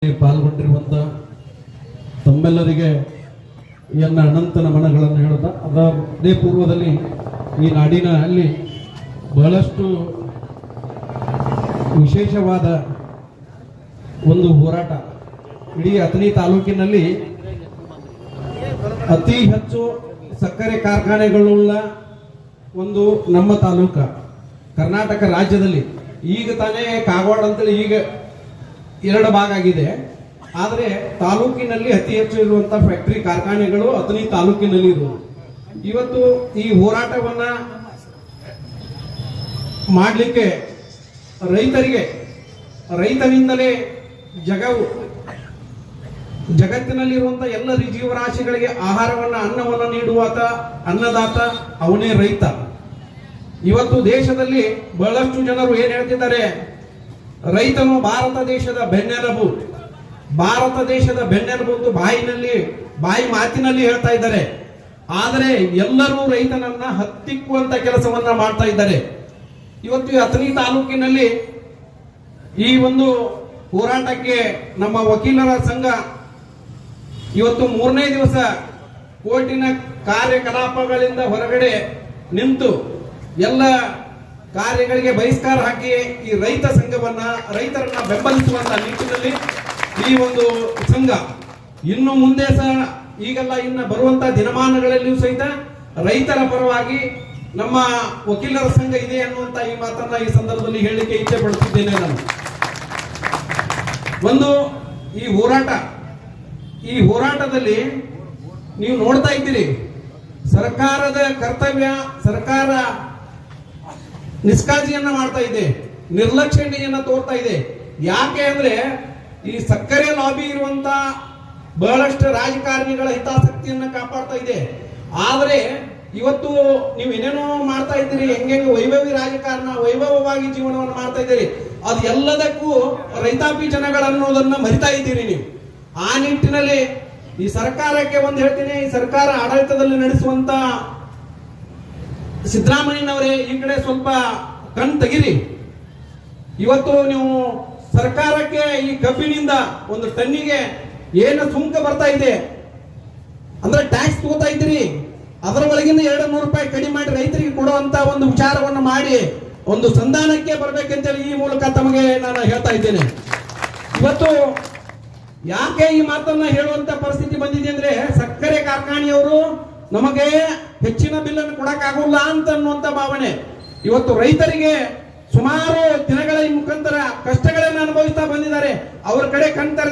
ಪಾಲ್ಗೊಂಡಿರುವಂತ ತಮ್ಮೆಲ್ಲರಿಗೆ ಎನ್ನ ಅನಂತ ನಮನಗಳನ್ನು ಹೇಳುತ್ತಾ ಅದೇ ಪೂರ್ವದಲ್ಲಿ ಈ ನಾಡಿನ ಅಲ್ಲಿ ಬಹಳಷ್ಟು ವಿಶೇಷವಾದ ಒಂದು ಹೋರಾಟ ಇಡೀ ಅಥಣಿ ತಾಲೂಕಿನಲ್ಲಿ ಅತಿ ಹೆಚ್ಚು ಸಕ್ಕರೆ ಕಾರ್ಖಾನೆಗಳುಳ್ಳ ಒಂದು ನಮ್ಮ ತಾಲೂಕ ಕರ್ನಾಟಕ ರಾಜ್ಯದಲ್ಲಿ. ಈಗ ತಾನೇ ಕಾಗವಾಡ ಅಂತೇಳಿ ಈಗ 2 ಭಾಗ ಆಗಿದೆ. ಆದರೆ ತಾಲೂಕಿನಲ್ಲಿ ಅತಿ ಹೆಚ್ಚು ಇರುವಂತಹ ಫ್ಯಾಕ್ಟರಿ ಕಾರ್ಖಾನೆಗಳು ಅಥಣಿ ತಾಲೂಕಿನಲ್ಲಿ ಇರುವುದು. ಇವತ್ತು ಈ ಹೋರಾಟವನ್ನ ಮಾಡಲಿಕ್ಕೆ ರೈತನಿಂದಲೇ ಜಗತ್ತಿನಲ್ಲಿರುವಂತಹ ಎಲ್ಲ ಜೀವರಾಶಿಗಳಿಗೆ ಅನ್ನವನ್ನು ನೀಡುವಾತ ಅನ್ನದಾತ ಅವನೇ ರೈತ. ಇವತ್ತು ದೇಶದಲ್ಲಿ ಬಹಳಷ್ಟು ಜನರು ಏನ್ ಹೇಳ್ತಿದ್ದಾರೆ, ರೈತನು ಭಾರತ ದೇಶದ ಬೆನ್ನೆಲುಬು ಅಂತ ಬಾಯಿ ಮಾತಿನಲ್ಲಿ ಹೇಳ್ತಾ ಇದ್ದಾರೆ. ಆದರೆ ಎಲ್ಲರೂ ರೈತನನ್ನ ಹತ್ತಿಕ್ಕುವಂತ ಕೆಲಸವನ್ನ ಮಾಡ್ತಾ ಇದ್ದಾರೆ. ಇವತ್ತು ಅಥಣಿ ತಾಲೂಕಿನಲ್ಲಿ ಈ ಒಂದು ಹೋರಾಟಕ್ಕೆ ನಮ್ಮ ವಕೀಲರ ಸಂಘ ಇವತ್ತು 3ನೇ ದಿವಸ ಕೋರ್ಟಿನ ಕಾರ್ಯಕಲಾಪಗಳಿಂದ ಹೊರಗಡೆ ನಿಂತು ಎಲ್ಲ ಕಾರ್ಯಗಳಿಗೆ ಬಹಿಷ್ಕಾರ ಹಾಕಿ ಈ ರೈತರನ್ನ ಬೆಂಬಲಿಸುವಂತ ನಿಟ್ಟಿನಲ್ಲಿ ಈ ಒಂದು ಸಂಘ ಇನ್ನು ಮುಂದೆ ಸಹ ಈಗೆಲ್ಲ ಇನ್ನು ಬರುವಂತ ದಿನಮಾನಗಳಲ್ಲಿಯೂ ಸಹಿತ ರೈತರ ಪರವಾಗಿ ನಮ್ಮ ವಕೀಲರ ಸಂಘ ಇದೆ ಅನ್ನುವಂತ ಈ ಮಾತನ್ನ ಈ ಸಂದರ್ಭದಲ್ಲಿ ಹೇಳಲಿಕ್ಕೆ ಇಚ್ಛೆ ಪಡುತ್ತಿದ್ದೇನೆ. ನಾನು ಒಂದು ಈ ಹೋರಾಟದಲ್ಲಿ ನೀವು ನೋಡ್ತಾ ಇದ್ದೀರಿ, ಸರ್ಕಾರದ ಕರ್ತವ್ಯ, ಸರ್ಕಾರ ನಿಷ್ಕಾಳಜಿಯನ್ನ ಮಾಡ್ತಾ ಇದೆ, ನಿರ್ಲಕ್ಷ್ಯತೆಯನ್ನ ತೋರ್ತಾ ಇದೆ. ಯಾಕೆ ಅಂದ್ರೆ ಈ ಸಕ್ಕರೆ ಲಾಬಿ ಇರುವಂತ ಬಹಳಷ್ಟು ರಾಜಕಾರಣಿಗಳ ಹಿತಾಸಕ್ತಿಯನ್ನ ಕಾಪಾಡ್ತಾ ಇದೆ. ಆದರೆ ಇವತ್ತು ನೀವು ಏನೇನೋ ಮಾಡ್ತಾ ಇದ್ದೀರಿ, ಹೆಂಗೆ ವೈಭವವಾಗಿ ಜೀವನವನ್ನು ಮಾಡ್ತಾ ಇದ್ದೀರಿ, ಅದು ಎಲ್ಲದಕ್ಕೂ ರೈತಾಪಿ ಜನಗಳನ್ನೋದನ್ನ ಮರಿತಾ ಇದ್ದೀರಿ ನೀವು. ಆ ನಿಟ್ಟಿನಲ್ಲಿ ಈ ಸರ್ಕಾರಕ್ಕೆ ಒಂದು ಹೇಳ್ತೀನಿ, ಈ ಸರ್ಕಾರ ಆಡಳಿತದಲ್ಲಿ ನಡೆಸುವಂತ ಸಿದ್ದರಾಮಯ್ಯನವರೇ ಈ ಕಡೆ ಸ್ವಲ್ಪ ಕಣ್ ತೆಗಿರಿ. ಇವತ್ತು ನೀವು ಸರ್ಕಾರಕ್ಕೆ ಈ ಕಬ್ಬಿನಿಂದ ಒಂದು ಟನ್ನಿಗೆ ಏನು ಸುಂಕ ಬರ್ತಾ ಇದೆ ಅಂದ್ರೆ ಟ್ಯಾಕ್ಸ್ ತಗೋತಾ ಇದ್ದೀರಿ, ಅದರ ಒಳಗಿಂದ 200 ರೂಪಾಯಿ ಕಡಿಮೆ ಮಾಡಿ ರೈತರಿಗೆ ಕೊಡುವಂತ ಒಂದು ವಿಚಾರವನ್ನು ಮಾಡಿ ಒಂದು ಸಂಧಾನಕ್ಕೆ ಬರ್ಬೇಕಂತೇಳಿ ಈ ಮೂಲಕ ತಮಗೆ ನಾನು ಹೇಳ್ತಾ ಇದ್ದೇನೆ. ಇವತ್ತು ಯಾಕೆ ಈ ಮಾತನ್ನ ಹೇಳುವಂತ ಪರಿಸ್ಥಿತಿ ಬಂದಿದೆ ಅಂದ್ರೆ, ಸಕ್ಕರೆ ಕಾರ್ಖಾನೆಯವರು ನಮಗೆ ಹೆಚ್ಚಿನ ಬಿಲ್ಲನ್ನು ಕೊಡಕ್ಕಾಗಲ್ಲ ಅಂತ ಅನ್ನುವಂತ ಭಾವನೆ. ಇವತ್ತು ರೈತರಿಗೆ ಸುಮಾರು ದಿನಗಳ ಮುಖಾಂತರ ಕಷ್ಟಗಳನ್ನು ಅನುಭವಿಸ್ತಾ ಬಂದಿದ್ದಾರೆ. ಅವರ ಕಡೆ ಕಣ್ತಾರೆ